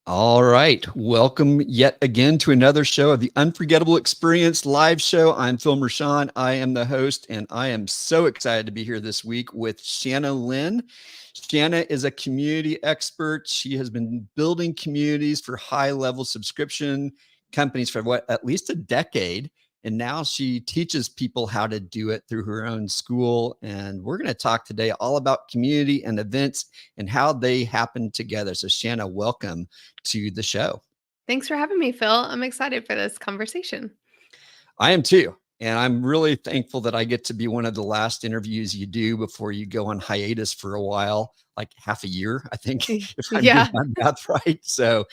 All right. Welcome yet again to another show of the Unforgettable Experience live show. I'm Phil Mershon. I am the host, and I am so excited to be here this week with Shana Lynn. Shana is a community expert. She has been building communities for high level subscription companies for at least a decade. And now she teaches people how to do it through her own school. And we're going to talk today all about community and events and how they happen together. So, Shana, welcome to the show. Thanks for having me, Phil. I'm excited for this conversation. I am too. And I'm really thankful that I get to be one of the last interviews you do before you go on hiatus for a while, like half a year, I think, if I'm doing Yeah. my math right. So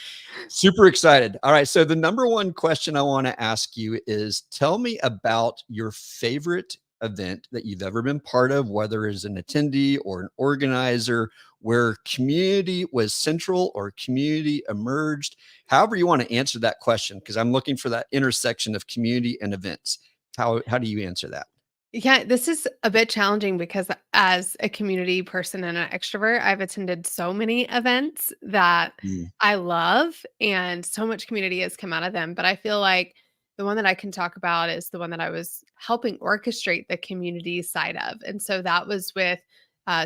super excited. All right. So the number one question I want to ask you is tell me about your favorite event that you've ever been part of, whether as an attendee or an organizer, where community was central or community emerged. However you want to answer that question, because I'm looking for that intersection of community and events. How do you answer that? Yeah, this is a bit challenging because as a community person and an extrovert, I've attended so many events that Mm. I love and so much community has come out of them. But I feel like the one that I can talk about is the one that I was helping orchestrate the community side of. And so that was with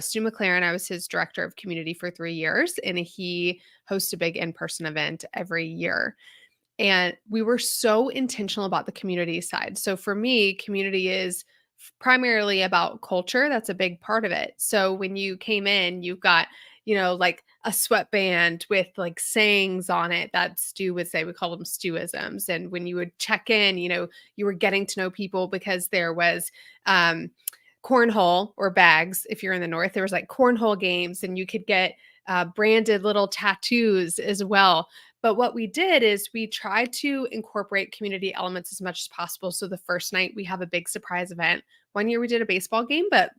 Stu McLaren. I was his director of community for 3 years, and he hosts a big in person event every year. And we were so intentional about the community side. So for me, community is primarily about culture. That's a big part of it. So when you came in, you've got, like a sweatband with like sayings on it that Stu would say. We call them Stewisms. And when you would check in, you were getting to know people because there was cornhole or bags. If you're in the north, there was like cornhole games, and you could get branded little tattoos as well. But what we did is we tried to incorporate community elements as much as possible. So the first night we have a big surprise event. One year we did a baseball game, but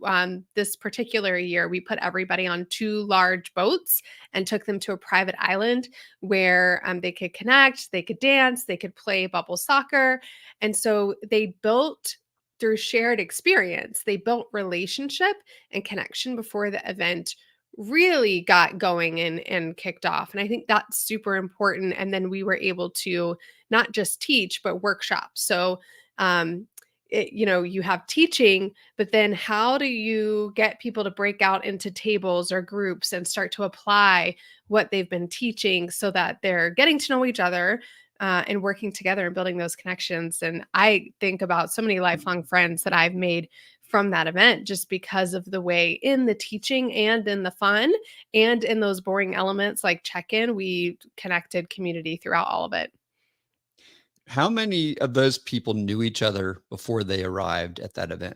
this particular year we put everybody on two large boats and took them to a private island where they could connect, they could dance, they could play bubble soccer. And so they built through shared experience, they built relationship and connection before the event really got going and kicked off. And I think that's super important. And then we were able to not just teach, but workshop. So, you have teaching, but then how do you get people to break out into tables or groups and start to apply what they've been teaching so that they're getting to know each other and working together and building those connections? And I think about so many lifelong friends that I've made from that event just because of the way in the teaching and in the fun and in those boring elements like check-in, we connected community throughout all of it. How many of those people knew each other before they arrived at that event?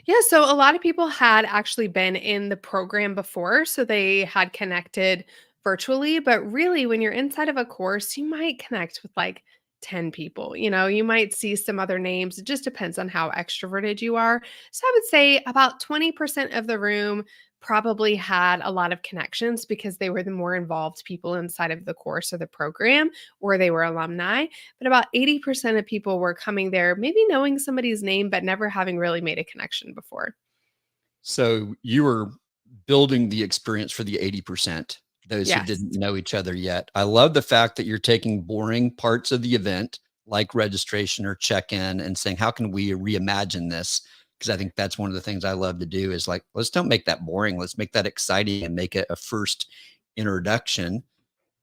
Yeah, so a lot of people had actually been in the program before, so they had connected virtually, but really when you're inside of a course, you might connect with like 10 people. You might see some other names. It just depends on how extroverted you are. So I would say about 20% of the room probably had a lot of connections because they were the more involved people inside of the course or the program, or they were alumni. But about 80% of people were coming there, maybe knowing somebody's name, but never having really made a connection before. So you were building the experience for the 80%, those who Yes. didn't know each other yet. I love the fact that you're taking boring parts of the event, like registration or check-in, and saying, how can we reimagine this? Because I think that's one of the things I love to do is like, let's don't make that boring. Let's make that exciting and make it a first introduction.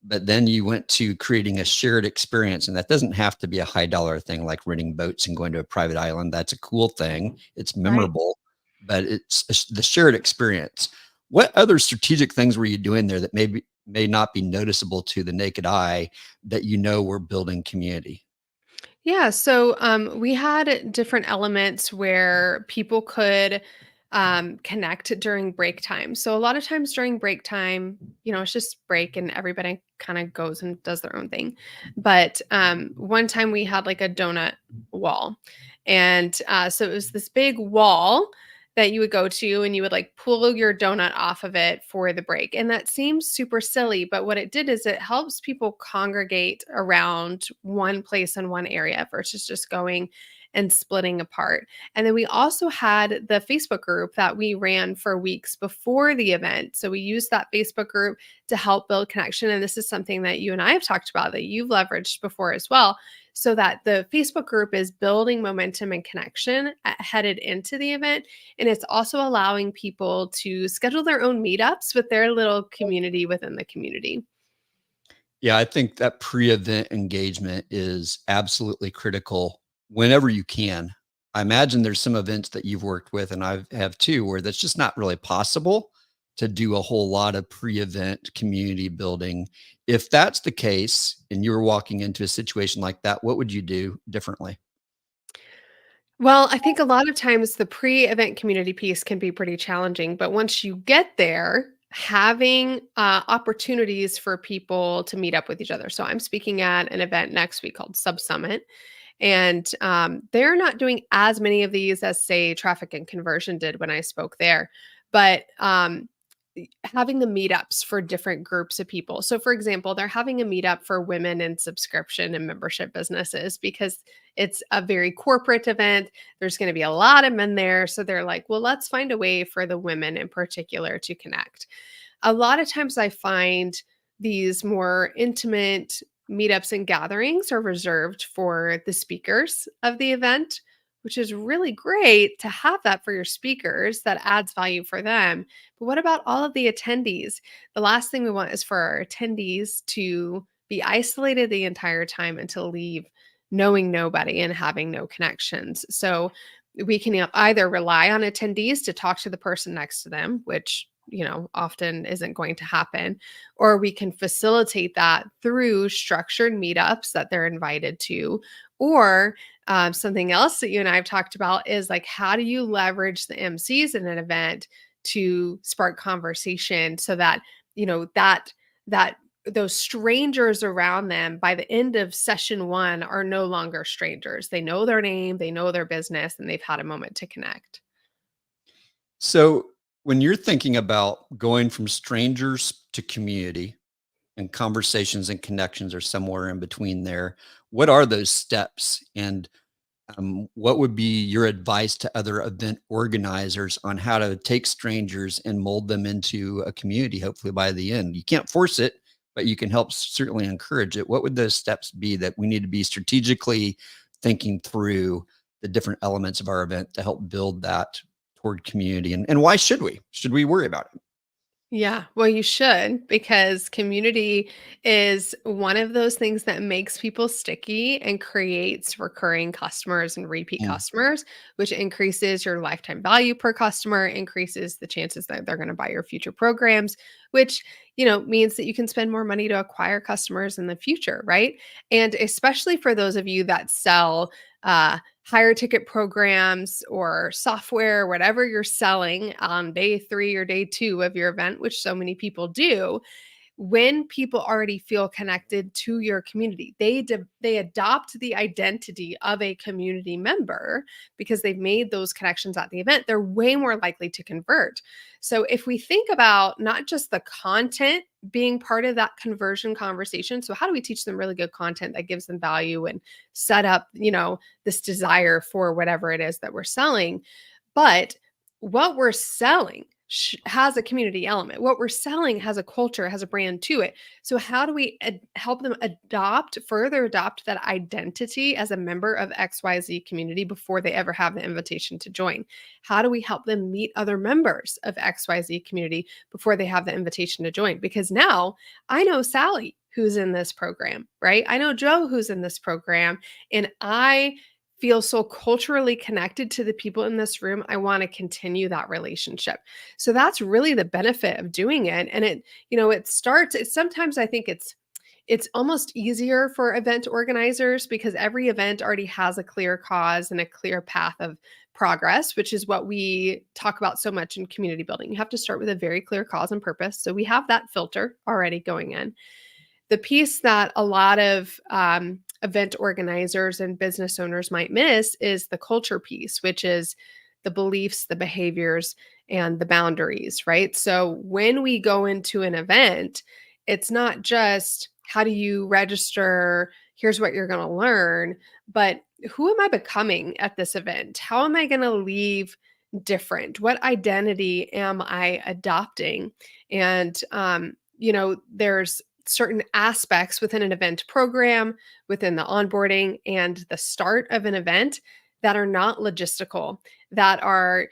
But then you went to creating a shared experience, and that doesn't have to be a high dollar thing like renting boats and going to a private island. That's a cool thing. It's Right. memorable, but it's the shared experience. What other strategic things were you doing there that maybe may not be noticeable to the naked eye that were building community? Yeah. So we had different elements where people could connect during break time. So a lot of times during break time, it's just break and everybody kind of goes and does their own thing. But one time we had like a donut wall. And so it was this big wall that you would go to and you would like pull your donut off of it for the break. And that seems super silly, but what it did is it helps people congregate around one place in one area versus just going and splitting apart. And then we also had the Facebook group that we ran for weeks before the event. So we used that Facebook group to help build connection. And this is something that you and I have talked about that you've leveraged before as well, so that the Facebook group is building momentum and connection headed into the event. And it's also allowing people to schedule their own meetups with their little community within the community. Yeah, I think that pre-event engagement is absolutely critical whenever you can. I imagine there's some events that you've worked with, and I have too, where that's just not really possible to do a whole lot of pre-event community building. If that's the case, and you were walking into a situation like that, what would you do differently? Well, I think a lot of times the pre-event community piece can be pretty challenging, but once you get there, having opportunities for people to meet up with each other. So I'm speaking at an event next week called Sub Summit, and they're not doing as many of these as, say, traffic and conversion did when I spoke there. But having the meetups for different groups of people. So, for example, they're having a meetup for women in subscription and membership businesses because it's a very corporate event. There's going to be a lot of men there. So they're like, well, let's find a way for the women in particular to connect. A lot of times I find these more intimate meetups and gatherings are reserved for the speakers of the event, which is really great to have that for your speakers. That adds value for them. But what about all of the attendees? The last thing we want is for our attendees to be isolated the entire time and to leave knowing nobody and having no connections. So we can either rely on attendees to talk to the person next to them, which often isn't going to happen, or we can facilitate that through structured meetups that they're invited to, or something else that you and I have talked about is like, how do you leverage the MCs in an event to spark conversation so that, that those strangers around them by the end of session one are no longer strangers. They know their name, they know their business, and they've had a moment to connect. So, when you're thinking about going from strangers to community, and conversations and connections are somewhere in between there, what are those steps? And what would be your advice to other event organizers on how to take strangers and mold them into a community, hopefully by the end? You can't force it, but you can help certainly encourage it. What would those steps be that we need to be strategically thinking through the different elements of our event to help build that toward community? And why should we? Should we worry about it? Yeah, well, you should, because community is one of those things that makes people sticky and creates recurring customers and repeat Mm. customers, which increases your lifetime value per customer, increases the chances that they're going to buy your future programs, which means that you can spend more money to acquire customers in the future, right? And especially for those of you that sell higher ticket programs or software, whatever you're selling on day 3 or day 2 of your event, which so many people do, when people already feel connected to your community, they adopt the identity of a community member because they've made those connections at the event. They're way more likely to convert. So if we think about not just the content being part of that conversion conversation, so how do we teach them really good content that gives them value and set up, this desire for whatever it is that we're selling, but what we're selling has a community element. What we're selling has a culture, has a brand to it. So how do we help them further adopt that identity as a member of XYZ community before they ever have the invitation to join? How do we help them meet other members of XYZ community before they have the invitation to join? Because now I know Sally who's in this program, right? I know Joe who's in this program, and I feel so culturally connected to the people in this room. I want to continue that relationship. So that's really the benefit of doing it. And sometimes I think it's almost easier for event organizers because every event already has a clear cause and a clear path of progress, which is what we talk about so much in community building. You have to start with a very clear cause and purpose. So we have that filter already going in. The piece that a lot of event organizers and business owners might miss is the culture piece, which is the beliefs, the behaviors, and the boundaries, right? So when we go into an event, it's not just how do you register, here's what you're going to learn, but who am I becoming at this event? How am I going to leave different? What identity am I adopting? And, there's certain aspects within an event program, within the onboarding and the start of an event that are not logistical, that are,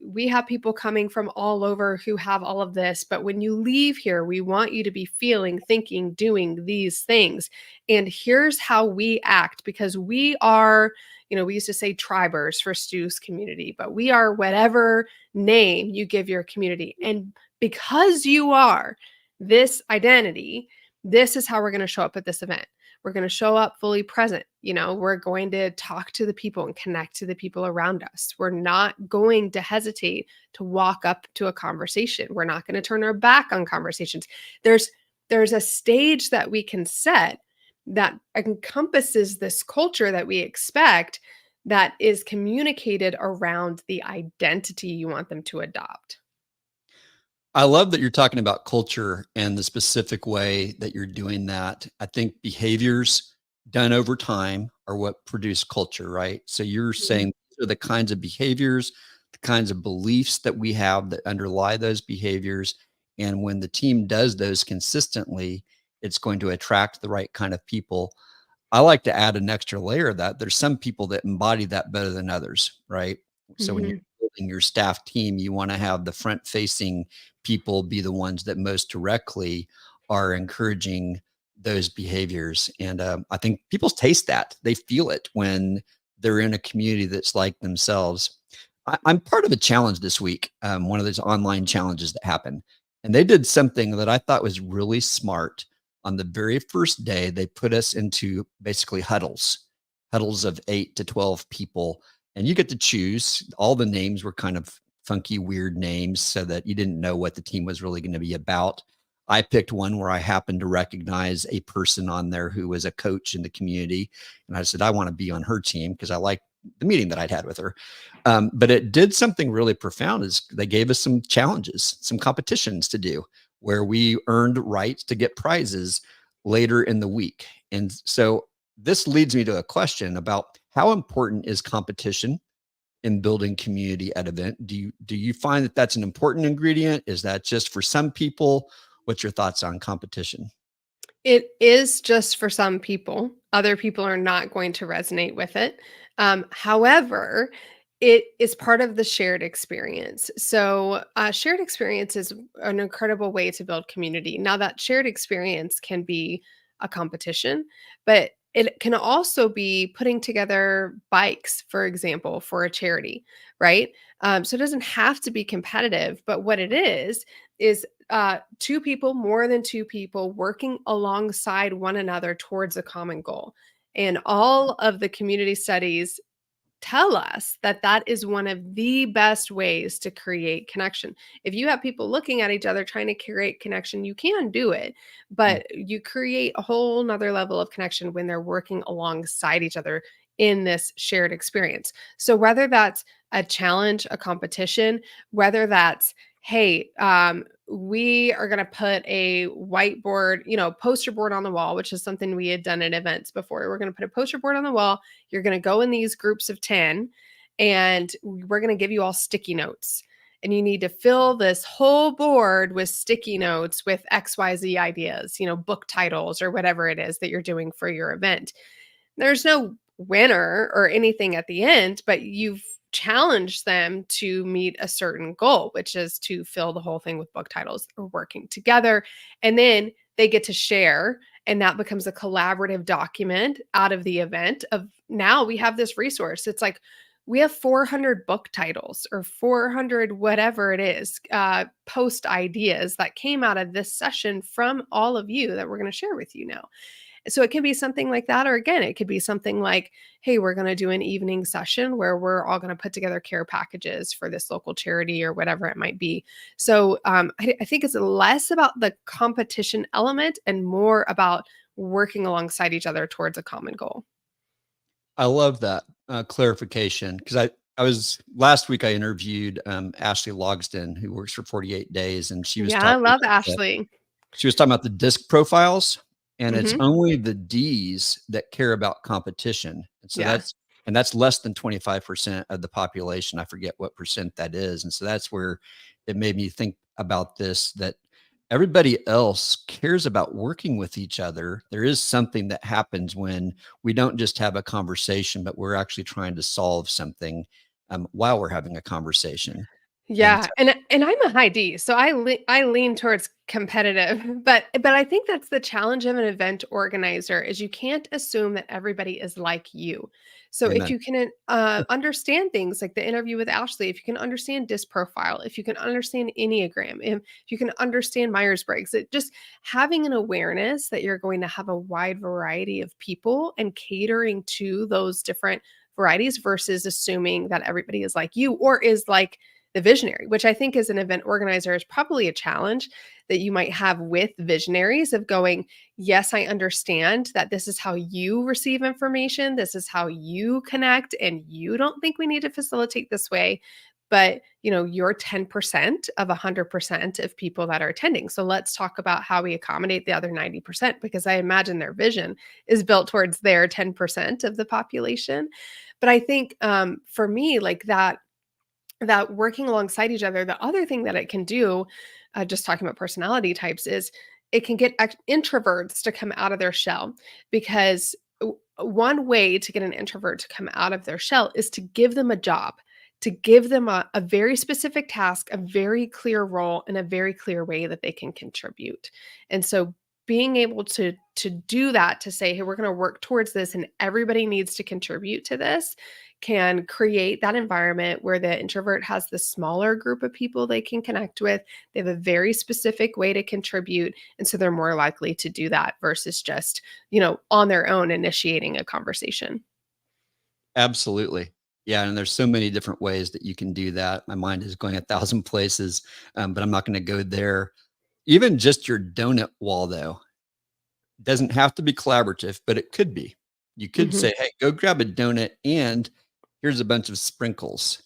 we have people coming from all over who have all of this. But when you leave here, we want you to be feeling, thinking, doing these things. And here's how we act, because we are, we used to say tribers for Stu's community, but we are whatever name you give your community. And because you are this identity, this is how we're going to show up at this event. We're going to show up fully present. We're going to talk to the people and connect to the people around us. We're not going to hesitate to walk up to a conversation. We're not going to turn our back on conversations. There's a stage that we can set that encompasses this culture that we expect, that is communicated around the identity you want them to adopt. I love that you're talking about culture and the specific way that you're doing that. I think behaviors done over time are what produce culture, right? So you're saying these are the kinds of behaviors, the kinds of beliefs that we have that underlie those behaviors. And when the team does those consistently, it's going to attract the right kind of people. I like to add an extra layer of that. There's some people that embody that better than others, right? So when you're Mhm. building your staff team, you want to have the front facing people be the ones that most directly are encouraging those behaviors. And I think people taste that. They feel it when they're in a community that's like themselves. I'm part of a challenge this week, one of those online challenges that happen. And they did something that I thought was really smart. On the very first day, they put us into basically huddles of 8 to 12 people. And you get to choose. All the names were kind of funky, weird names so that you didn't know what the team was really going to be about. I picked one where I happened to recognize a person on there who was a coach in the community. And I said, I want to be on her team because I liked the meeting that I'd had with her. But it did something really profound is they gave us some challenges, some competitions to do where we earned rights to get prizes later in the week. And so this leads me to a question about how important is competition in building community at event? Do you find that that's an important ingredient? Is that just for some people? What's your thoughts on competition? It is just for some people. Other people are not going to resonate with it. However, it is part of the shared experience. So, shared experience is an incredible way to build community. Now, that shared experience can be a competition, but it can also be putting together bikes, for example, for a charity, right? So, it doesn't have to be competitive, but what it is two people, more than two people, working alongside one another towards a common goal. And all of the community studies tell us that that is one of the best ways to create connection. If you have people looking at each other trying to create connection, you can do it, Mm. but you create a whole nother level of connection when they're working alongside each other in this shared experience. So whether that's a challenge, a competition, whether that's, hey, we are going to put a whiteboard, poster board on the wall, which is something we had done at events before. We're going to put a poster board on the wall. You're going to go in these groups of 10, and we're going to give you all sticky notes. And you need to fill this whole board with sticky notes with XYZ ideas, book titles or whatever it is that you're doing for your event. There's no winner or anything at the end, but you've challenged them to meet a certain goal, which is to fill the whole thing with book titles or working together. And then they get to share, and that becomes a collaborative document out of the event of now we have this resource. It's like we have 400 book titles or 400 whatever it is, post ideas that came out of this session from all of you that we're going to share with you now. So it can be something like that. Or again, it could be something like, hey, we're going to do an evening session where we're all going to put together care packages for this local charity or whatever it might be. So I think it's less about the competition element and more about working alongside each other towards a common goal. I love that clarification because I was last week I interviewed Ashley Logsden who works for 48 Days and Yeah, I love Ashley. she was talking about the disc profiles and it's Mhm. only the Ds that care about competition. And so Yeah. that's less than 25% of the population. I forget what percent that is. And so that's where it made me think about this, that everybody else cares about working with each other. There is something that happens when we don't just have a conversation, but we're actually trying to solve something while we're having a conversation. And Yeah, and I'm a high D, so I lean towards competitive, but I think that's the challenge of an event organizer is you can't assume that everybody is like you. So if amen. you can understand things like the interview with Ashley, if you can understand disc profile, if you can understand Enneagram, if you can understand Myers-Briggs, it just having an awareness that you're going to have a wide variety of people and catering to those different varieties versus assuming that everybody is like you or is like the visionary, which I think as an event organizer is probably a challenge that you might have with visionaries of going, yes, I understand that this is how you receive information, this is how you connect, and you don't think we need to facilitate this way. But you're 10% of 100% of people that are attending. So let's talk about how we accommodate the other 90%, because I imagine their vision is built towards their 10% of the population. But I think for me, like that working alongside each other, the other thing that it can do, just talking about personality types, is it can get introverts to come out of their shell because one way to get an introvert to come out of their shell is to give them a job, to give them a very specific task, a very clear role, and a very clear way that they can contribute. And so being able to do that, to say, hey, we're going to work towards this and everybody needs to contribute to this, can create that environment where the introvert has the smaller group of people they can connect with. They have a very specific way to contribute. And so they're more likely to do that versus just, on their own initiating a conversation. Absolutely. Yeah, and there's so many different ways that you can do that. My mind is going a thousand places, but I'm not going to go there. Even just your donut wall, though, doesn't have to be collaborative, but it could be. You could Mhm. say, "Hey, go grab a donut, and here's a bunch of sprinkles."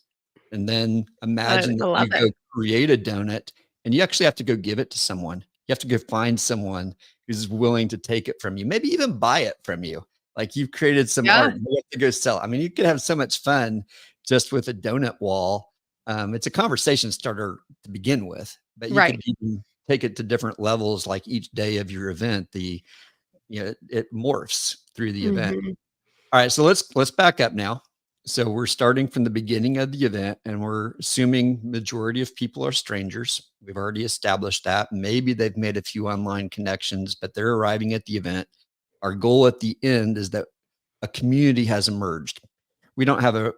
And then imagine I that love you it. go create a donut, and you actually have to go give it to someone. You have to go find someone who's willing to take it from you, maybe even buy it from you. Like, you've created some Yeah, art, you have to go sell it. I mean, you could have so much fun just with a donut wall. It's a conversation starter to begin with, but you right. could even take it to different levels, like each day of your event, it morphs through the event. Mhm. All right, so let's back up now. So we're starting from the beginning of the event, and we're assuming majority of people are strangers. We've already established that. Maybe they've made a few online connections, but they're arriving at the event. Our goal at the end is that a community has emerged. We don't have a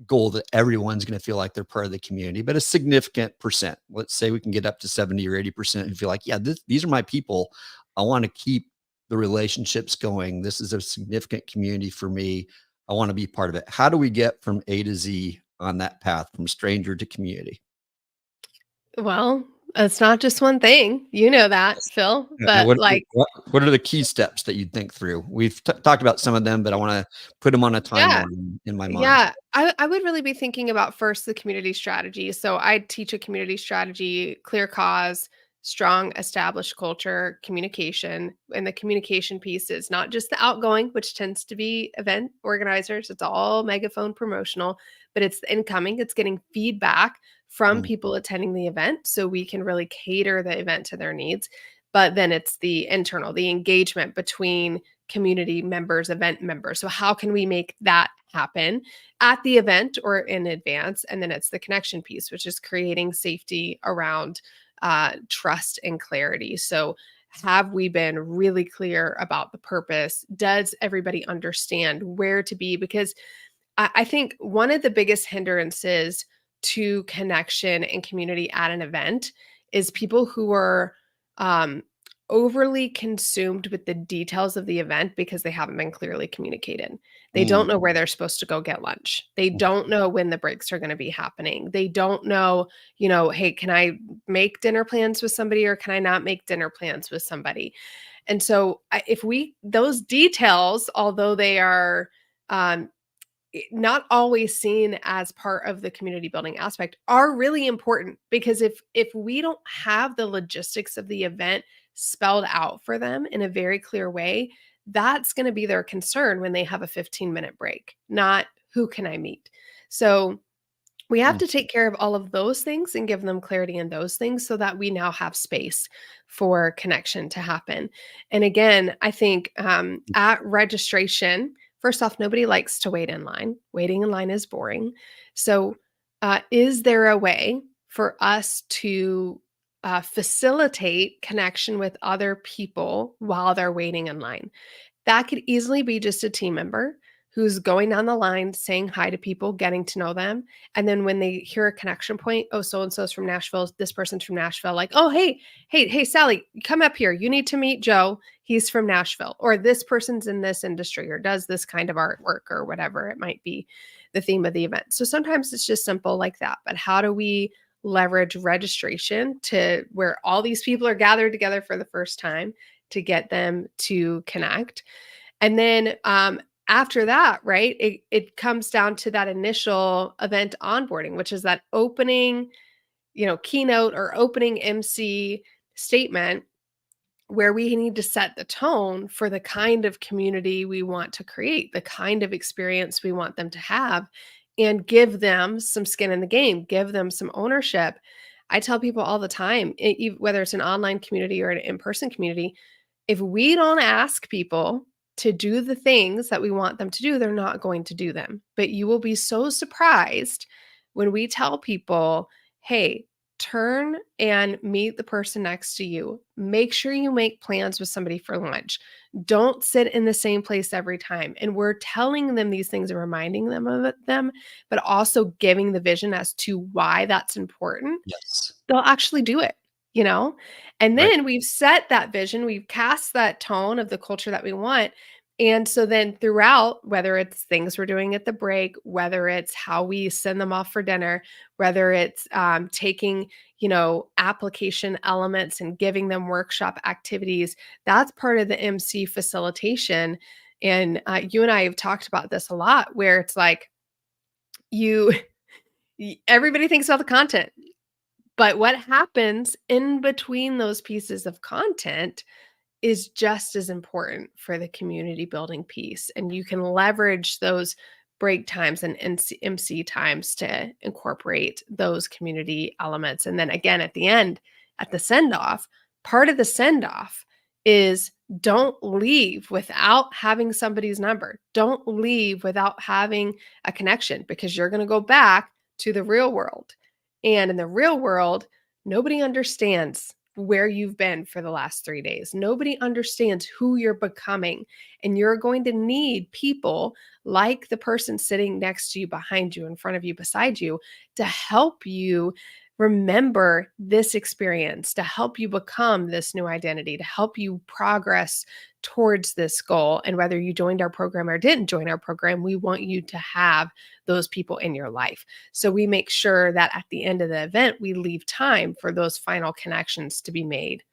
goal that everyone's going to feel like they're part of the community, but a significant percent. Let's say we can get up to 70 or 80% who feel like, yeah, these are my people. I want to keep the relationships going. This is a significant community for me. I want to be part of it. How do we get from A to Z on that path from stranger to community? Well, it's not just one thing. You know that, Phil, And but like, what are the key steps that you'd think through? We've talked about some of them, but I want to put them on a yeah. timeline in my mind. Yeah, I would really be thinking about first the community strategy. So I teach a community strategy, clear cause, strong established culture, communication. And the communication piece is not just the outgoing, which tends to be event organizers. It's all megaphone promotional, but it's the incoming. It's getting feedback from Mm. people attending the event so we can really cater the event to their needs. But then it's the internal, the engagement between community members, event members. So how can we make that happen at the event or in advance? And then it's the connection piece, which is creating safety around trust and clarity. So have we been really clear about the purpose? Does everybody understand where to be? Because I think one of the biggest hindrances to connection and community at an event is people who are um, overly consumed with the details of the event because they haven't been clearly communicated. They don't Mm. know where they're supposed to go get lunch. They don't know when the breaks are going to be happening. They don't know, hey, can I make dinner plans with somebody or can I not make dinner plans with somebody? And so if we, those details, although they are, um, not always seen as part of the community building aspect, are really important, because if we don't have the logistics of the event spelled out for them in a very clear way, that's going to be their concern when they have a 15-minute break, not who can I meet. So we have Mm. to take care of all of those things and give them clarity in those things so that we now have space for connection to happen. And again, I think at registration, first off, nobody likes to wait in line. Waiting in line is boring. So, is there a way for us to facilitate connection with other people while they're waiting in line? That could easily be just a team member who's going down the line, saying hi to people, getting to know them. And then when they hear a connection point, oh, so and so's from Nashville, this person's from Nashville, like, oh, hey, Sally, come up here. You need to meet Joe. He's from Nashville. Or this person's in this industry or does this kind of artwork or whatever it might be, the theme of the event. So sometimes it's just simple like that. But how do we leverage registration to where all these people are gathered together for the first time to get them to connect? And then after that, right, it comes down to that initial event onboarding, which is that opening, keynote or opening MC statement, where we need to set the tone for the kind of community we want to create, the kind of experience we want them to have, and give them some skin in the game, give them some ownership. I tell people all the time, whether it's an online community or an in-person community, if we don't ask people to do the things that we want them to do, they're not going to do them. But you will be so surprised when we tell people, hey, turn and meet the person next to you. Make sure you make plans with somebody for lunch. Don't sit in the same place every time. And we're telling them these things and reminding them of them, but also giving the vision as to why that's important. Yes. They'll actually do it, you know? And Right. then we've set that vision, we've cast that tone of the culture that we want. And so then throughout, whether it's things we're doing at the break, whether it's how we send them off for dinner, whether it's taking, application elements and giving them workshop activities, that's part of the MC facilitation. And you and I have talked about this a lot, where it's like you, everybody thinks about the content. But what happens in between those pieces of content is just as important for the community building piece. And you can leverage those break times and MC times to incorporate those community elements. And then again, at the end, at the send off, part of the send off is don't leave without having somebody's number. Don't leave without having a connection, because you're going to go back to the real world. And in the real world, nobody understands where you've been for the last 3 days. Nobody understands who you're becoming. And you're going to need people like the person sitting next to you, behind you, in front of you, beside you, to help you remember this experience, to help you become this new identity, to help you progress towards this goal. And whether you joined our program or didn't join our program, we want you to have those people in your life. So we make sure that at the end of the event, we leave time for those final connections to be made.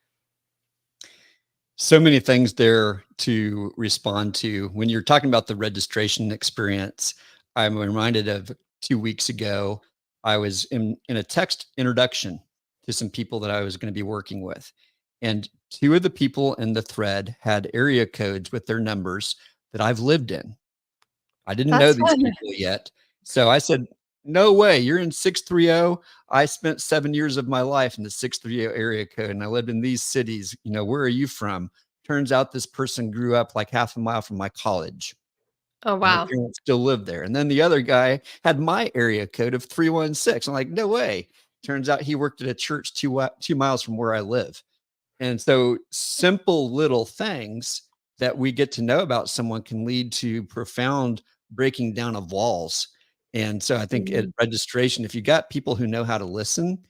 So many things there to respond to. When you're talking about the registration experience, I'm reminded of 2 weeks ago, I was in a text introduction to some people that I was going to be working with. And two of the people in the thread had area codes with their numbers that I've lived in. I didn't know That's these fun. people yet. So I said, no way, you're in 630. I spent 7 years of my life in the 630 area code, and I lived in these cities. Where are you from? Turns out this person grew up like half a mile from my college, Oh, and their wow. parents still live there. And then the other guy had my area code of 316. I'm like, no way. Turns out he worked at a church 2 miles from where I live. And so simple little things that we get to know about someone can lead to profound breaking down of walls. And so I think at Mhm. registration, if you got people who know how to listen,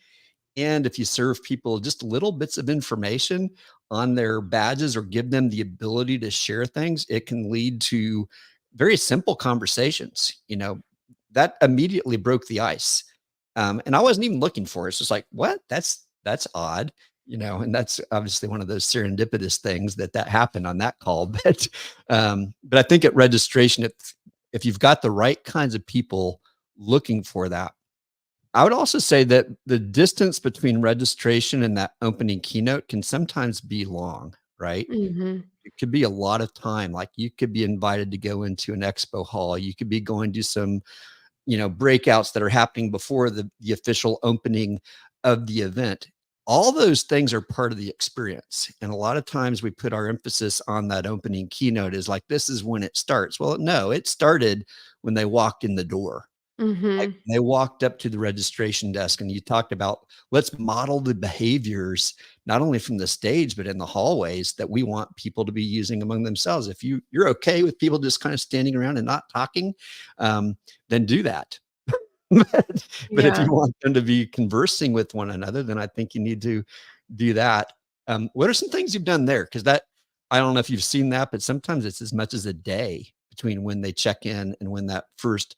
and if you serve people just little bits of information on their badges or give them the ability to share things, it can lead to very simple conversations. That immediately broke the ice. And I wasn't even looking for it. It's just like, what? That's odd. And that's obviously one of those serendipitous things that happened on that call. But I think at registration, if you've got the right kinds of people looking for that. I would also say that the distance between registration and that opening keynote can sometimes be long, right? Mhm. It could be a lot of time. Like you could be invited to go into an expo hall. You could be going to some, breakouts that are happening before the official opening of the event. All those things are part of the experience. And a lot of times we put our emphasis on that opening keynote is like, this is when it starts. Well, no, it started when they walked in the door. Like, Mhm. they walked up to the registration desk and you talked about, let's model the behaviors, not only from the stage, but in the hallways that we want people to be using among themselves. If you're okay with people just kind of standing around and not talking, then do that. But if Yeah. you want them to be conversing with one another, then I think you need to do that. What are some things you've done there? Because that, I don't know if you've seen that, but sometimes it's as much as a day between when they check in and when that first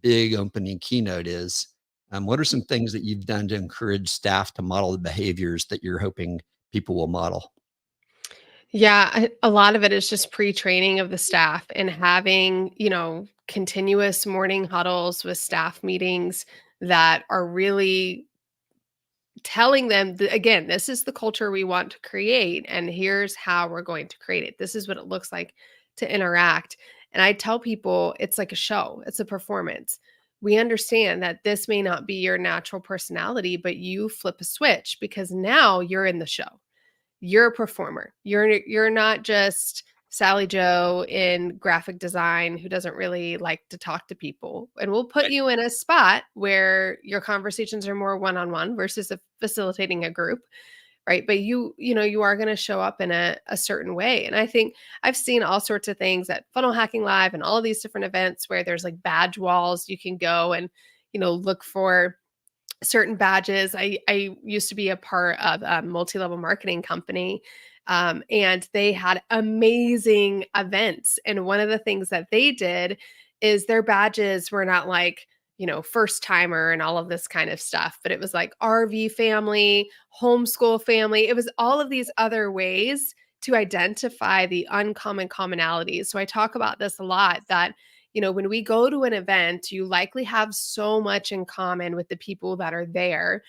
big opening keynote is. What are some things that you've done to encourage staff to model the behaviors that you're hoping people will model? Yeah, a lot of it is just pre-training of the staff and having, continuous morning huddles with staff meetings that are really telling them that, again, this is the culture we want to create, and here's how we're going to create it. This is what it looks like to interact. And I tell people it's like a show, it's a performance. We understand that this may not be your natural personality, but you flip a switch because now you're in the show. You're a performer. You're not just Sally Joe in graphic design who doesn't really like to talk to people. And we'll put Right. you in a spot where your conversations are more one-on-one versus facilitating a group, right? But you are going to show up in a certain way. And I think I've seen all sorts of things at Funnel Hacking Live and all of these different events where there's like badge walls you can go and look for certain badges. I used to be a part of a multi-level marketing company, and they had amazing events. And one of the things that they did is their badges were not like, first timer and all of this kind of stuff, but it was like RV family, homeschool family. It was all of these other ways to identify the uncommon commonalities. So I talk about this a lot that when we go to an event, you likely have so much in common with the people that are there,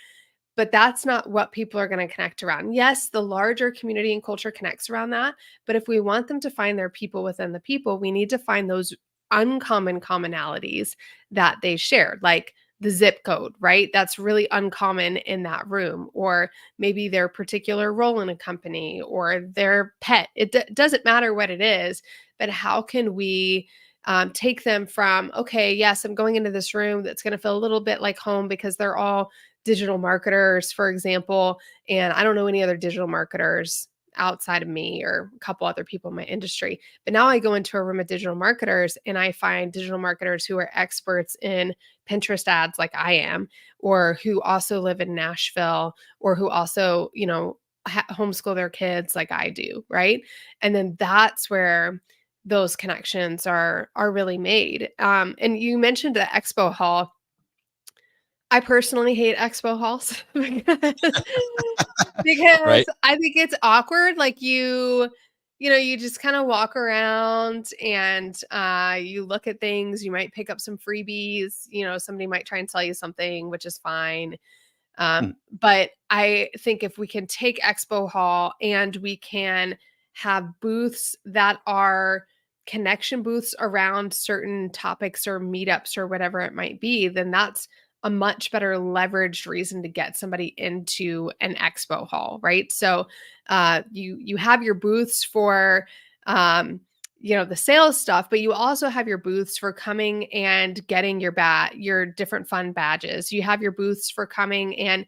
but that's not what people are going to connect around. Yes, the larger community and culture connects around that, but if we want them to find their people within the people, we need to find those uncommon commonalities that they shared, like the zip code, right? That's really uncommon in that room, or maybe their particular role in a company or their pet. It doesn't matter what it is, but how can we take them from, okay, yes, I'm going into this room that's going to feel a little bit like home because they're all digital marketers, for example, and I don't know any other digital marketers outside of me or a couple other people in my industry. But now I go into a room of digital marketers and I find digital marketers who are experts in Pinterest ads like I am, or who also live in Nashville, or who also, homeschool their kids like I do, right? And then that's where those connections are really made. And you mentioned the expo hall. I personally hate expo halls because Right. I think it's awkward. Like you just kind of walk around and you look at things. You might pick up some freebies. Somebody might try and tell you something, which is fine. Hmm. But I think if we can take expo hall and we can have booths that are connection booths around certain topics or meetups or whatever it might be, then that's a much better leveraged reason to get somebody into an expo hall, right? So you have your booths for the sales stuff, but you also have your booths for coming and getting your different fun badges. You have your booths for coming and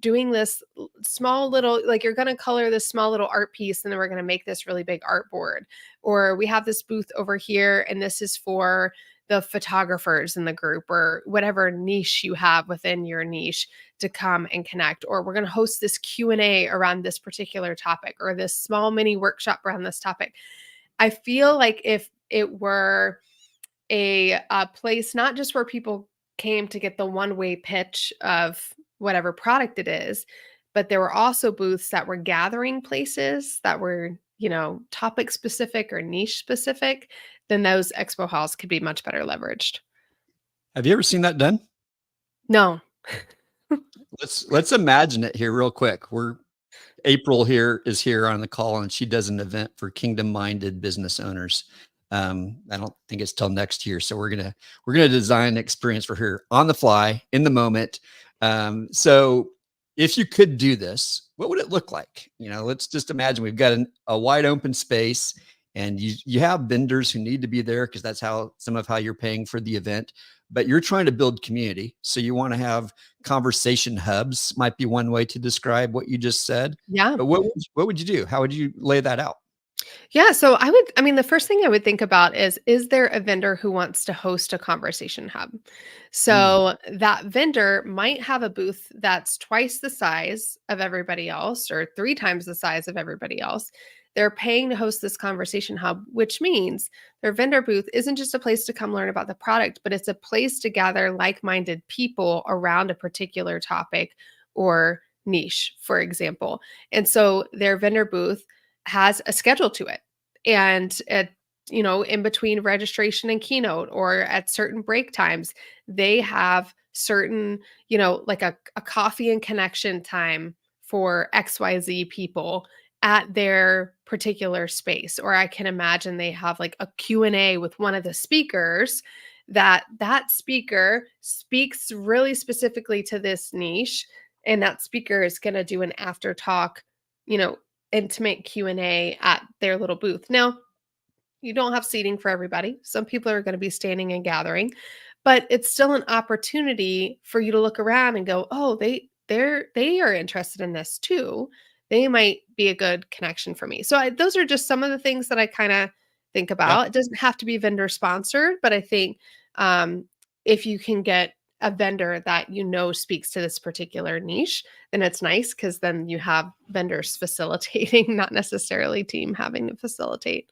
doing this small little, like, you're going to color this small little art piece and then we're going to make this really big art board. Or we have this booth over here and this is for the photographers in the group, or whatever niche you have within your niche, to come and connect. Or we're going to host this Q&A around this particular topic, or this small mini workshop around this topic. I feel like if it were a place not just where people came to get the one-way pitch of whatever product it is, but there were also booths that were gathering places that were, topic specific or niche specific, then those expo halls could be much better leveraged. Have you ever seen that done? No. Let's imagine it here real quick. April here is here on the call, and she does an event for kingdom-minded business owners. I don't think it's till next year, so we're gonna design an experience for her on the fly, in the moment. So if you could do this, what would it look like? Let's just imagine we've got a wide open space, and you have vendors who need to be there because that's some of how you're paying for the event. But you're trying to build community, so you want to have conversation hubs. Might be one way to describe what you just said. Yeah. But what would you do? How would you lay that out? Yeah, so I mean, the first thing I would think about is there a vendor who wants to host a conversation hub? Mm, So that vendor might have a booth that's twice the size of everybody else or three times the size of everybody else. They're paying to host this conversation hub, which means their vendor booth isn't just a place to come learn about the product, but it's a place to gather like minded people around a particular topic or niche, for example. And so their vendor booth has a schedule to it. And in between registration and keynote or at certain break times, they have certain, like a coffee and connection time for XYZ people at their particular space. Or I can imagine they have like a Q&A with one of the speakers that speaker speaks really specifically to this niche, and that speaker is going to do an after talk, you know, intimate Q&A at their little booth. Now, you don't have seating for everybody. Some people are going to be standing and gathering, but it's still an opportunity for you to look around and go, "Oh, they are interested in this too. They might be a good connection for me." So those are just some of the things that I kind of think yeah. about. It doesn't have to be vendor sponsored, but I think um, if you can get a vendor that speaks to this particular niche, then it's nice because then you have vendors facilitating, not necessarily team having to facilitate.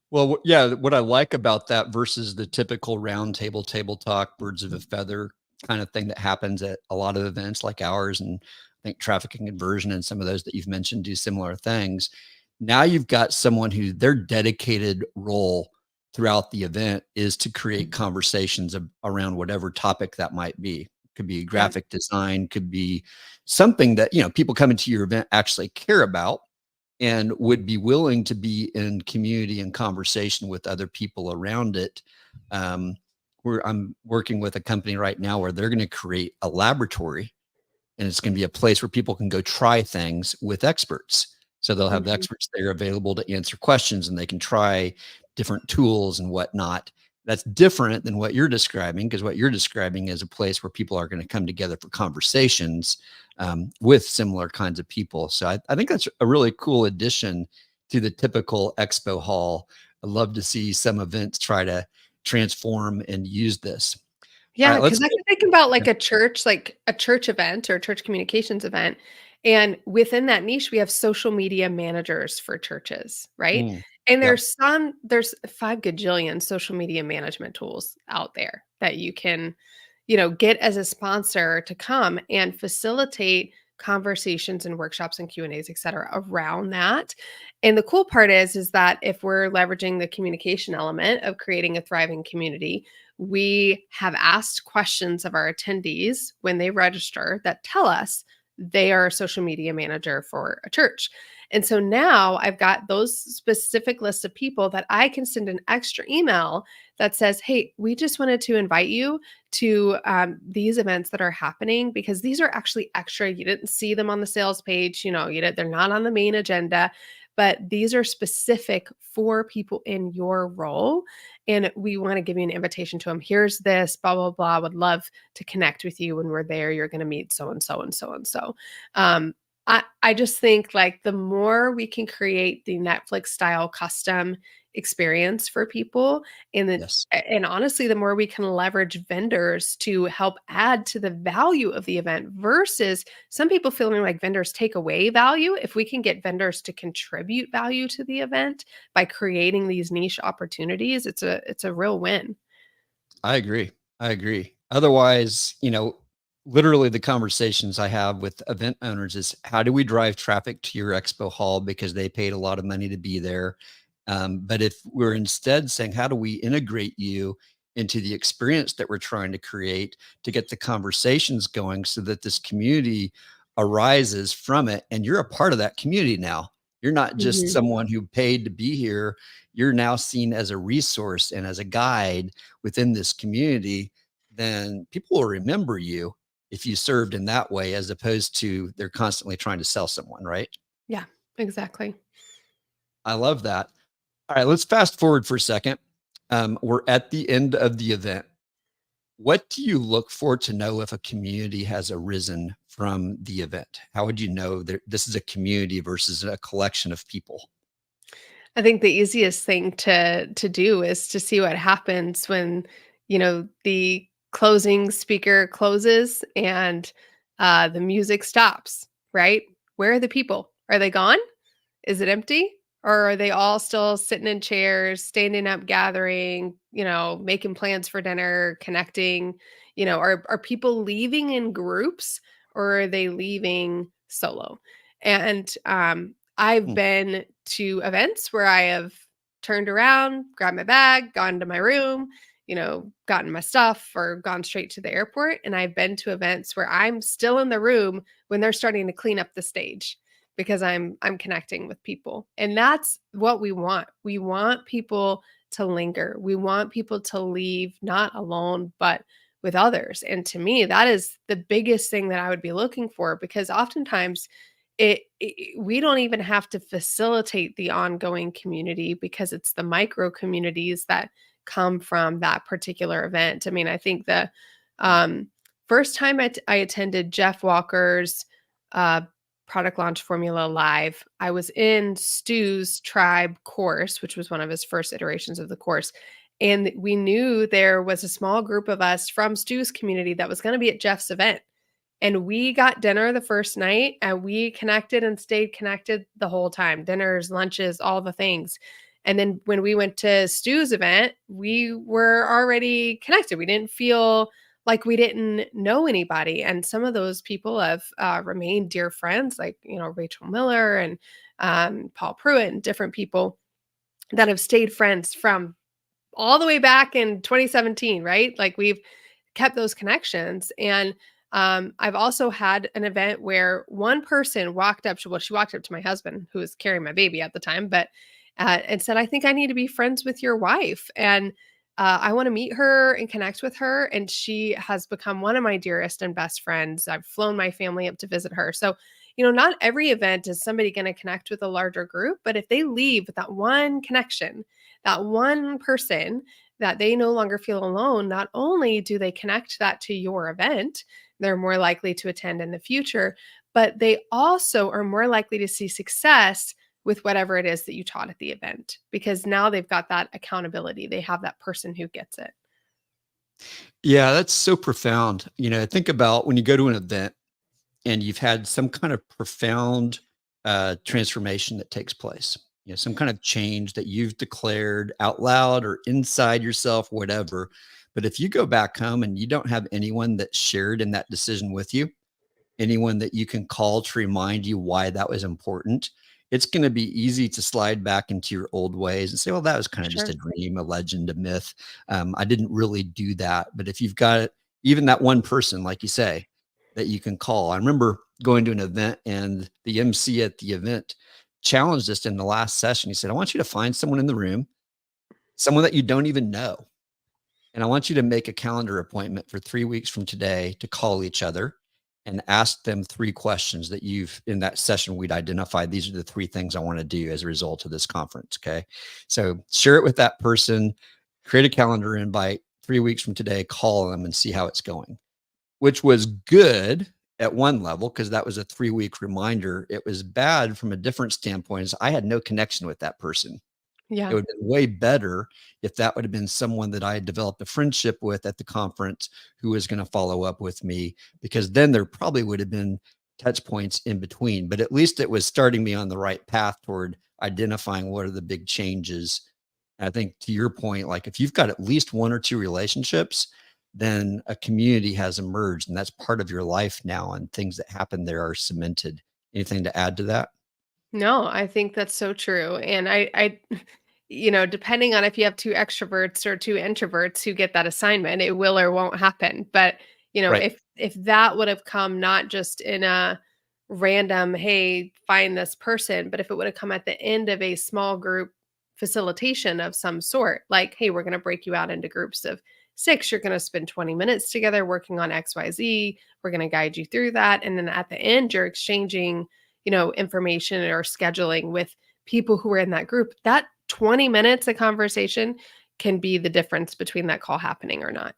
Well, yeah, what I like about that versus the typical round table talk, birds of a feather kind of thing that happens at a lot of events like ours, and I think traffic and conversion and some of those that you've mentioned do similar things. Now you've got someone who their dedicated role throughout the event is to create conversations around whatever topic that might be. Could be Yeah. graphic design, could be something that people coming to your event actually care about and would be willing to be in community and conversation with other people around it. Um, where I'm working with a company right now where they're going to create a laboratory, and it's going to be a place where people can go try things with experts. So they'll have the Mhm. experts there available to answer questions, and they can try different tools and whatnot. That's different than what you're describing, because what you're describing is a place where people are going to come together for conversations with similar kinds of people. So I think that's a really cool addition to the typical expo hall. I'd love to see some events try to transform and use this. All Yeah, right, let's because I go. can think about like a church event or church communications event. And within that niche, we have social media managers for churches, right? Mm, And yep. there's 5 gajillion social media management tools out there that you can, get as a sponsor to come and facilitate conversations and workshops and Q&As, et cetera, around that. And the cool part is that if we're leveraging the communication element of creating a thriving community, we have asked questions of our attendees when they register that tell us they are a social media manager for a church. And so now I've got those specific lists of people that I can send an extra email that says, "Hey, we just wanted to invite you to these events that are happening because these are actually extra. You didn't see them on the sales page. They're not on the main agenda, but these are specific for people in your role. And we want to give you an invitation to them. Here's this, blah, blah, blah. Would love to connect with you when we're there. You're going to meet so and so and so and so." Um, I just think like the more we can create the Netflix style custom experience for people, Yes. and honestly, the more we can leverage vendors to help add to the value of the event versus some people feeling like vendors take away value. If we can get vendors to contribute value to the event by creating these niche opportunities, it's a real win. I agree. I agree. Otherwise, literally the conversations I have with event owners is how do we drive traffic to your expo hall because they paid a lot of money to be there? But if we're instead saying, how do we integrate you into the experience that we're trying to create to get the conversations going so that this community arises from it and you're a part of that community now. You're not just Mhm. someone who paid to be here. You're now seen as a resource and as a guide within this community. Then people will remember you if you served in that way, as opposed to they're constantly trying to sell someone, right? Yeah, exactly. I love that. All right, let's fast forward for a second. We're at the end of the event. What do you look for to know if a community has arisen from the event? How would you know that this is a community versus a collection of people? I think the easiest thing to do is to see what happens when, the closing speaker closes and the music stops, right? Where are the people? Are they gone? Is it empty? Or are they all still sitting in chairs, standing up, gathering, making plans for dinner, connecting? Are people leaving in groups or are they leaving solo? And I've Hmm. been to events where I have turned around, grabbed my bag, gone to my room, gotten my stuff or gone straight to the airport. And I've been to events where I'm still in the room when they're starting to clean up the stage because I'm connecting with people. And that's what we want. We want people to linger. We want people to leave not alone but with others. And to me, that is the biggest thing that I would be looking for because oftentimes we don't even have to facilitate the ongoing community because it's the micro communities that come from that particular event. I mean, I think the um, first time I attended Jeff Walker's uh, product launch formula live, I was in Stu's tribe course, which was one of his first iterations of the course. And we knew there was a small group of us from Stu's community that was going to be at Jeff's event. And we got dinner the first night and we connected and stayed connected the whole time dinners, lunches, all the things. And then when we went to Stu's event, we were already connected. We didn't feel like we didn't know anybody. And some of those people have remained dear friends, like, Rachel Miller and Paul Pruitt and different people that have stayed friends from all the way back in 2017, right? Like we've kept those connections. And I've also had an event where one person walked up to, well, she walked up to my husband who was carrying my baby at the time, but and said, I think I need to be friends with your wife. And I want to meet her and connect with her. And she has become one of my dearest and best friends. I've flown my family up to visit her. So, not every event is somebody going to connect with a larger group, but if they leave with that one connection, that one person that they no longer feel alone, not only do they connect that to your event, they're more likely to attend in the future, but they also are more likely to see success with whatever it is that you taught at the event because now they've got that accountability. They have that person who gets it. Yeah, that's so profound. Think about when you go to an event and you've had some kind of profound transformation that takes place, some kind of change that you've declared out loud or inside yourself, whatever. But if you go back home and you don't have anyone that shared in that decision with you, anyone that you can call to remind you why that was important, it's going to be easy to slide back into your old ways and say, well, that was kind of just a Sure. dream, a legend, a myth. I didn't really do that. But if you've got even that one person, like you say, that you can call. I remember going to an event and the MC at the event challenged us in the last session. He said, I want you to find someone in the room, someone that you don't even know. And I want you to make a calendar appointment for 3 weeks from today to call each other and ask them 3 questions that you've in that session we'd identified. These are the 3 things I want to do as a result of this conference. Okay. So share it with that person, create a calendar invite 3 weeks from today, call them and see how it's going, which was good at one level because that was a 3 week reminder. It was bad from a different standpoint is I had no connection with that person. It Yeah. would have been way better if that would have been someone that I had developed a friendship with at the conference who was going to follow up with me, because then there probably would have been touch points in between. But at least it was starting me on the right path toward identifying what are the big changes. And I think to your point, like if you've got at least one or two relationships, then a community has emerged and that's part of your life now. And things that happen there are cemented. Anything to add to that? No, I think that's so true. And I depending on if you have two extroverts or two introverts who get that assignment, it will or won't happen. But, Right. if that would have come not just in a random, hey, find this person, but if it would have come at the end of a small group facilitation of some sort, like, hey, we're going to break you out into groups of 6, you're going to spend 20 minutes together working on XYZ. We're going to guide you through that. And then at the end, you're exchanging, information or scheduling with people who are in that group. That 20 minutes of conversation can be the difference between that call happening or not.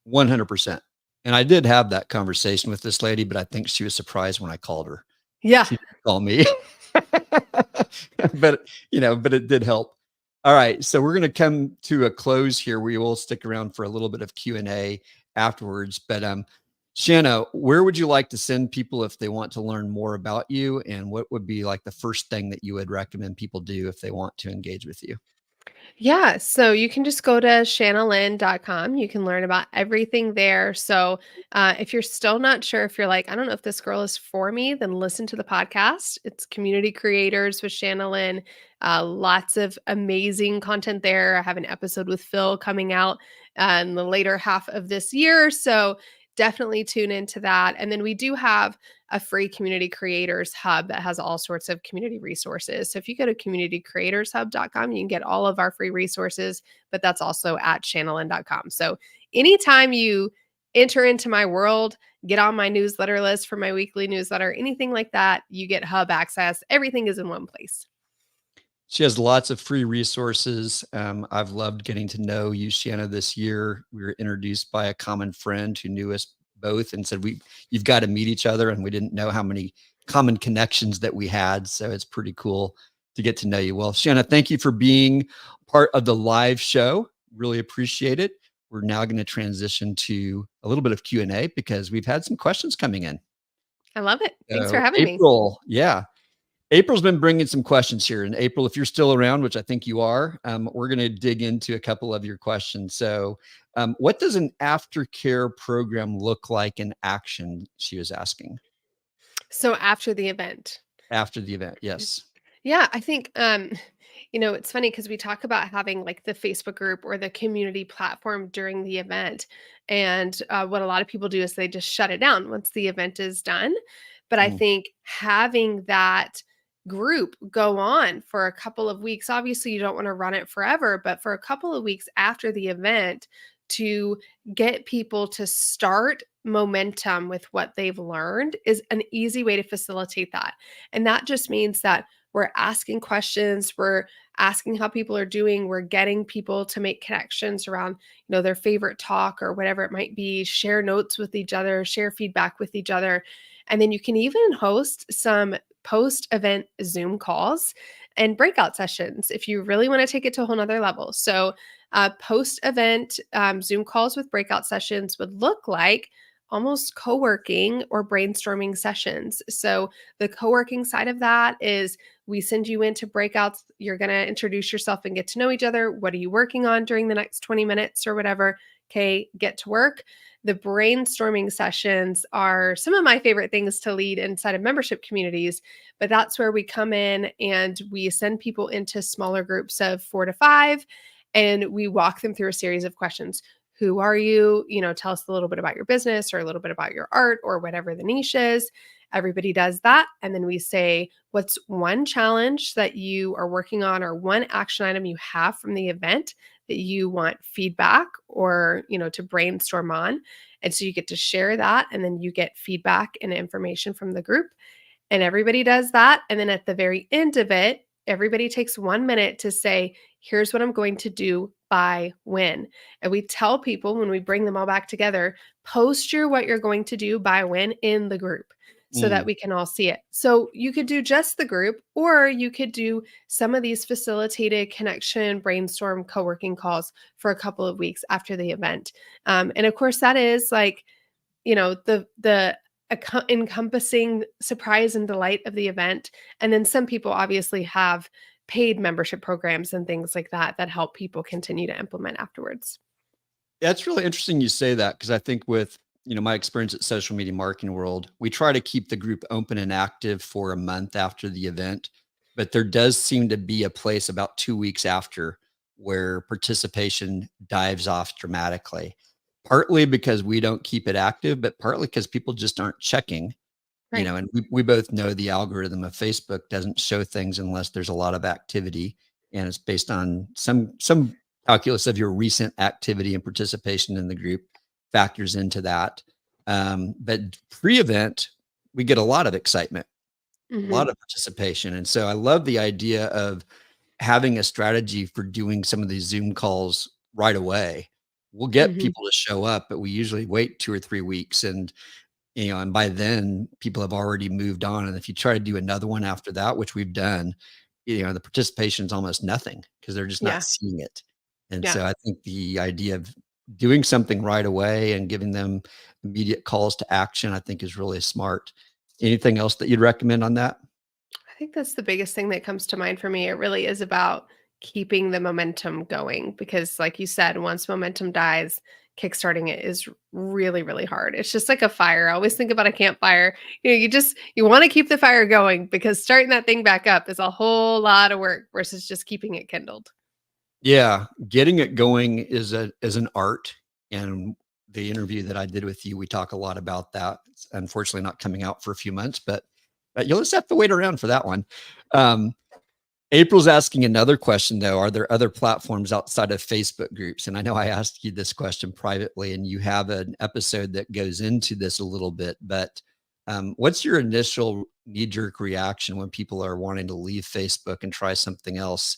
100%. And I did have that conversation with this lady, but I think she was surprised when I called her. Yeah. She didn't call me. but it did help. All right, so we're going to come to a close here. We will stick around for a little bit of Q&A afterwards, but Shana, where would you like to send people if they want to learn more about you, and what would be like the first thing that you would recommend people do if they want to engage with you? Yeah, so you can just go to shanalynn.com. You can learn about everything there. So if you're still not sure, if you're like, I don't know if this girl is for me, then listen to the podcast. It's Community Creators with Shana Lynn. Lots of amazing content there. I have an episode with Phil coming out in the later half of this year. So definitely tune into that. And then we do have a free community creators hub that has all sorts of community resources. So if you go to communitycreatorshub.com, you can get all of our free resources, but that's also at shanalynn.com. So anytime you enter into my world, get on my newsletter list for my weekly newsletter, anything like that, you get hub access. Everything is in one place. She has lots of free resources. I've loved getting to know you, Shana, this year. We were introduced by a common friend who knew us both and said, you've got to meet each other. And we didn't know how many common connections that we had. So it's pretty cool to get to know you. Well, Shana, thank you for being part of the live show. Really appreciate it. We're now going to transition to a little bit of Q&A because we've had some questions coming in. I love it. Thanks for So having me. April, yeah. April's been bringing some questions here. And April, if you're still around, which I think you are, we're going to dig into a couple of your questions. So what does an aftercare program look like in action? She was asking. So after the event. After the event, yes. Yeah, I think it's funny because we talk about having like the Facebook group or the community platform during the event. And what a lot of people do is they just shut it down once the event is done. But I think having that group go on for a couple of weeks, obviously you don't want to run it forever, but for a couple of weeks after the event to get people to start momentum with what they've learned is an easy way to facilitate that. And that just means that we're asking questions, we're asking how people are doing, we're getting people to make connections around, their favorite talk or whatever it might be, share notes with each other, share feedback with each other. And then you can even host some post-event Zoom calls and breakout sessions if you really want to take it to a whole nother level. So post-event Zoom calls with breakout sessions would look like almost co-working or brainstorming sessions. So the co-working side of that is we send you into breakouts. You're going to introduce yourself and get to know each other. What are you working on during the next 20 minutes or whatever? Okay, get to work. The brainstorming sessions are some of my favorite things to lead inside of membership communities, but that's where we come in and we send people into smaller groups of 4 to 5, and we walk them through a series of questions. Who are you? Tell us a little bit about your business or a little bit about your art or whatever the niche is. Everybody does that. And then we say, what's one challenge that you are working on or one action item you have from the event that you want feedback or, to brainstorm on? And so you get to share that, and then you get feedback and information from the group. And everybody does that. And then at the very end of it, everybody takes 1 minute to say, here's what I'm going to do by when. And we tell people when we bring them all back together, post what you're going to do by when in the group so that we can all see it. So you could do just the group, or you could do some of these facilitated connection, brainstorm, co-working calls for a couple of weeks after the event. And of course that is like, the encompassing surprise and delight of the event. And then some people obviously have paid membership programs and things like that that help people continue to implement afterwards. That's really interesting you say that, because I think with my experience at Social Media Marketing World, we try to keep the group open and active for a month after the event, but there does seem to be a place about 2 weeks after where participation dives off dramatically, partly because we don't keep it active, but partly because people just aren't checking. Right. And we both know the algorithm of Facebook doesn't show things unless there's a lot of activity, and it's based on some calculus of your recent activity and participation in the group factors into that. But pre-event, we get a lot of excitement, a lot Mhm. of participation, and so I love the idea of having a strategy for doing some of these Zoom calls right away. We'll get Mhm. people to show up, but we usually wait 2 or 3 weeks, and by then people have already moved on. And if you try to do another one after that, which we've done, the participation is almost nothing because they're just not Yeah. seeing it. And Yeah. so I think the idea of doing something right away and giving them immediate calls to action, I think is really smart. Anything else that you'd recommend on that? I think that's the biggest thing that comes to mind for me. It really is about keeping the momentum going because, like you said, once momentum dies, kickstarting it is really, really hard. It's just like a fire. I always think about a campfire. You want to keep the fire going because starting that thing back up is a whole lot of work versus just keeping it kindled. Yeah, getting it going is an art, and the interview that I did with you, we talk a lot about that. It's unfortunately not coming out for a few months, but you'll just have to wait around for that one. Um, April's asking another question though. Are there other platforms outside of Facebook groups? And I know I asked you this question privately, and you have an episode that goes into this a little bit, but what's your initial knee-jerk reaction when people are wanting to leave Facebook and try something else?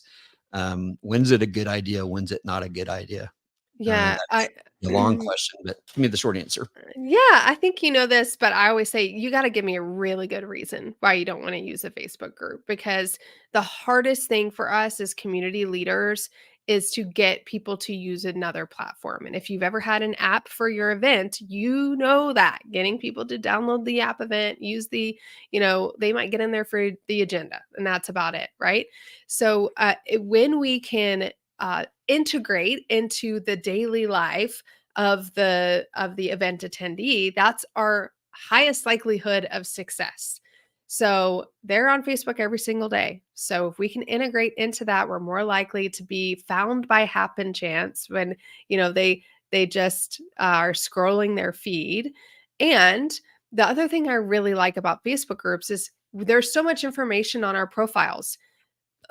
When's it a good idea? When's it not a good idea? And I know Yeah, that's a long question, but give me the short answer. Yeah, I think you know this, but I always say you got to give me a really good reason why you don't want to use a Facebook group because the hardest thing for us as community leaders is to get people to use another platform. And if you've ever had an app for your event, you know that getting people to download the app event, use they might get in there for the agenda and that's about it, right? So when we can integrate into the daily life of the event attendee, that's our highest likelihood of success. So they're on Facebook every single day. So if we can integrate into that, we're more likely to be found by happen chance when they just are scrolling their feed. And the other thing I really like about Facebook groups is there's so much information on our profiles,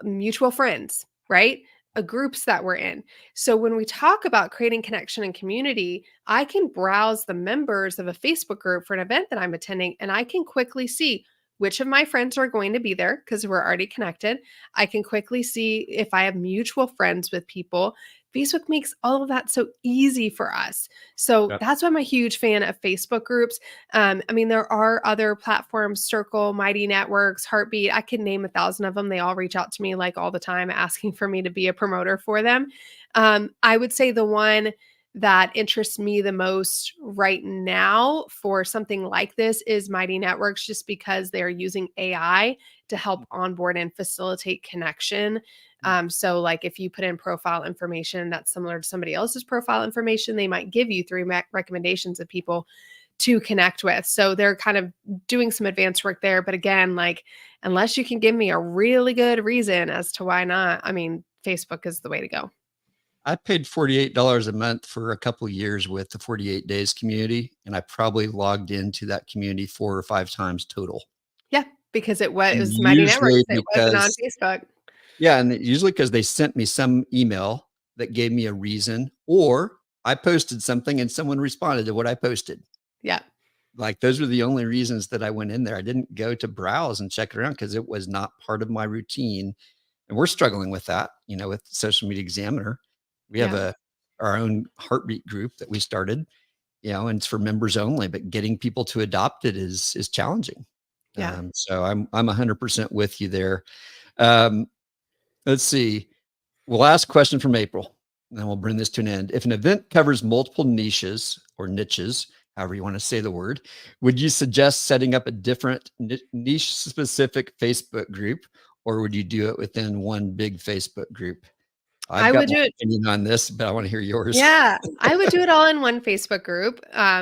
mutual friends, right? Groups that we're in. So when we talk about creating connection and community, I can browse the members of a Facebook group for an event that I'm attending, and I can quickly see which of my friends are going to be there because we're already connected. I can quickly see if I have mutual friends with people. Facebook makes all of that so easy for us. So Yep. that's why I'm a huge fan of Facebook groups. I mean, there are other platforms, Circle, Mighty Networks, Heartbeat. I can name 1,000 of them. They all reach out to me like all the time asking for me to be a promoter for them. I would say the one that interests me the most right now for something like this is Mighty Networks, just because they're using AI to help onboard and facilitate connection. So, like if you put in profile information that's similar to somebody else's profile information, they might give you three recommendations of people to connect with. So they're kind of doing some advanced work there. But again, like, unless you can give me a really good reason as to why not, I mean, Facebook is the way to go. I paid $48 a month for a couple of years with the 48 Days community, and I probably logged into that community 4 or 5 times total. Yeah, because it And was Mighty Networks. usually It wasn't on because Facebook. yeah, and usually because they sent me some email that gave me a reason, or I posted something and someone responded to what I posted. Yeah. Like, those were the only reasons that I went in there. I didn't go to browse and check it around because it was not part of my routine, and we're struggling with that, with Social Media Examiner. We have Yeah. our own heartbeat group that we started, and it's for members only, but getting people to adopt it is challenging. Yeah. So I'm 100% with you there. Um, let's see. Well, last question from April, and then we'll bring this to an end. If an event covers multiple niches or niches, however you want to say the word, would you suggest setting up a different niche specific Facebook group, or would you do it within one big Facebook group? I've I got would my do it. opinion on this, but I want to hear yours. Yeah, I would do it all in one Facebook group,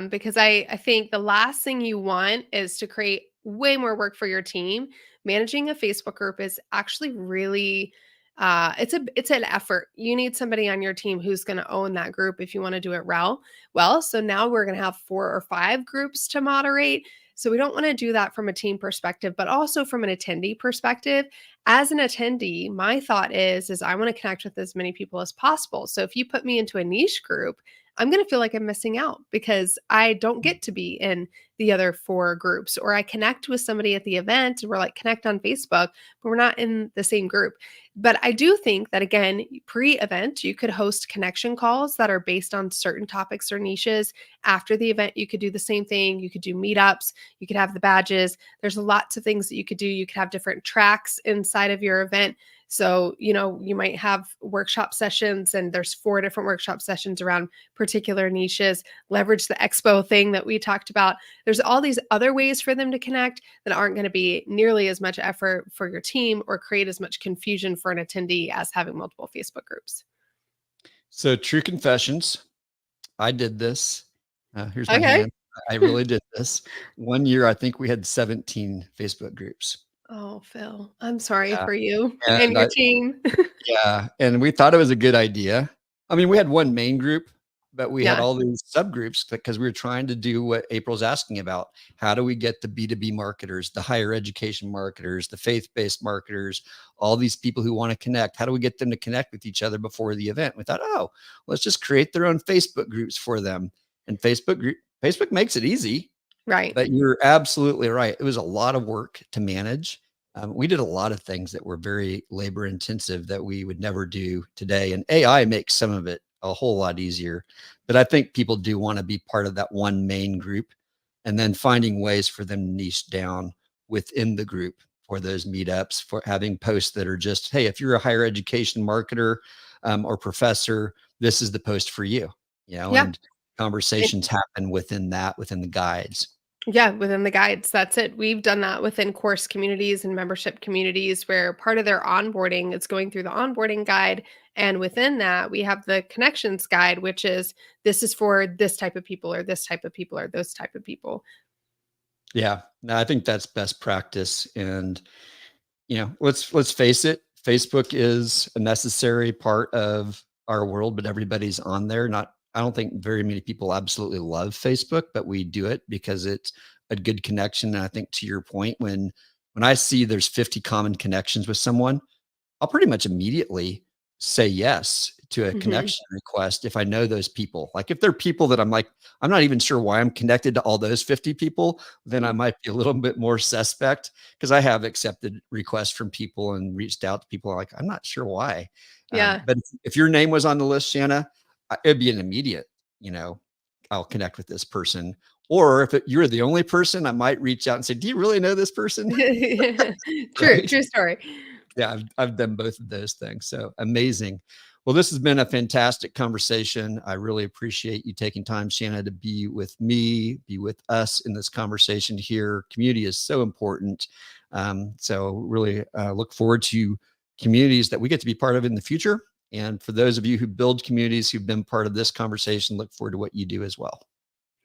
because I think the last thing you want is to create way more work for your team, managing a Facebook group is actually really it's an effort. You need somebody on your team who's going to own that group if you want to do it well. So now we're going to have 4 or 5 groups to moderate. So we don't want to do that from a team perspective, but also from an attendee perspective. As an attendee, my thought is I want to connect with as many people as possible. So if you put me into a niche group, I'm going to feel like I'm missing out because I don't get to be in the other 4 groups, or I connect with somebody at the event and we're like connect on Facebook, but we're not in the same group. But I do think that, again, pre-event, you could host connection calls that are based on certain topics or niches. After the event, you could do the same thing. You could do meetups. You could have the badges. There's lots of things that you could do. You could have different tracks inside of your event. So, you might have workshop sessions, and there's 4 different workshop sessions around particular niches. Leverage the expo thing that we talked about. There's all these other ways for them to connect that aren't going to be nearly as much effort for your team or create as much confusion for an attendee as having multiple Facebook groups. So true confessions. I did this. Here's my Okay. hand. I really did this. One year, I think we had 17 Facebook groups. Oh, Phil, I'm sorry Yeah. for you and And your team. yeah, and we thought it was a good idea. I mean, we had one main group, but we had Yeah, all these subgroups because we were trying to do what April's asking about. How do we get the B2B marketers, the higher education marketers, the faith-based marketers, all these people who want to connect? How do we get them to connect with each other before the event? We thought, oh, let's just create their own Facebook groups for them. And Facebook makes it easy. right. But you're absolutely right. It was a lot of work to manage. We did a lot of things that were very labor intensive that we would never do today. And AI makes some of it a whole lot easier. But I think people do want to be part of that one main group, and then finding ways for them to niche down within the group for those meetups, for having posts that are just, hey, if you're a higher education marketer or professor, this is the post for you, Yeah. and conversations happen within the guides. Yeah, within the guides, that's it. We've done that within course communities and membership communities where part of their onboarding is going through the onboarding guide. And within that, we have the connections guide, which is this is for this type of people or this type of people or those type of people. Yeah, no, I think that's best practice. And let's face it, Facebook is a necessary part of our world, but everybody's on there. Not, I don't think very many people absolutely love Facebook, but we do it because it's a good connection. And I think to your point, when I see there's 50 common connections with someone, I'll pretty much immediately say yes to a Mhm. connection request if I know those people. Like if they're people that I'm like, I'm not even sure why I'm connected to all those 50 people, then I might be a little bit more suspect because I have accepted requests from people and reached out to people like, I'm not sure why. Yeah. But if your name was on the list, Shanna, it'd be an immediate, I'll connect with this person. Or if you're the only person, I might reach out and say, do you really know this person? True, Right. true story. Yeah, I've done both of those things. So amazing. Well, this has been a fantastic conversation. I really appreciate you taking time, Shanna, to be with me, be with us in this conversation here. Community is so important. So really look forward to communities that we get to be part of in the future. And for those of you who build communities who've been part of this conversation, look forward to what you do as well.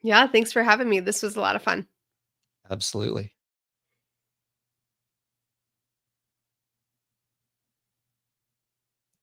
Yeah, thanks for having me. This was a lot of fun. Absolutely.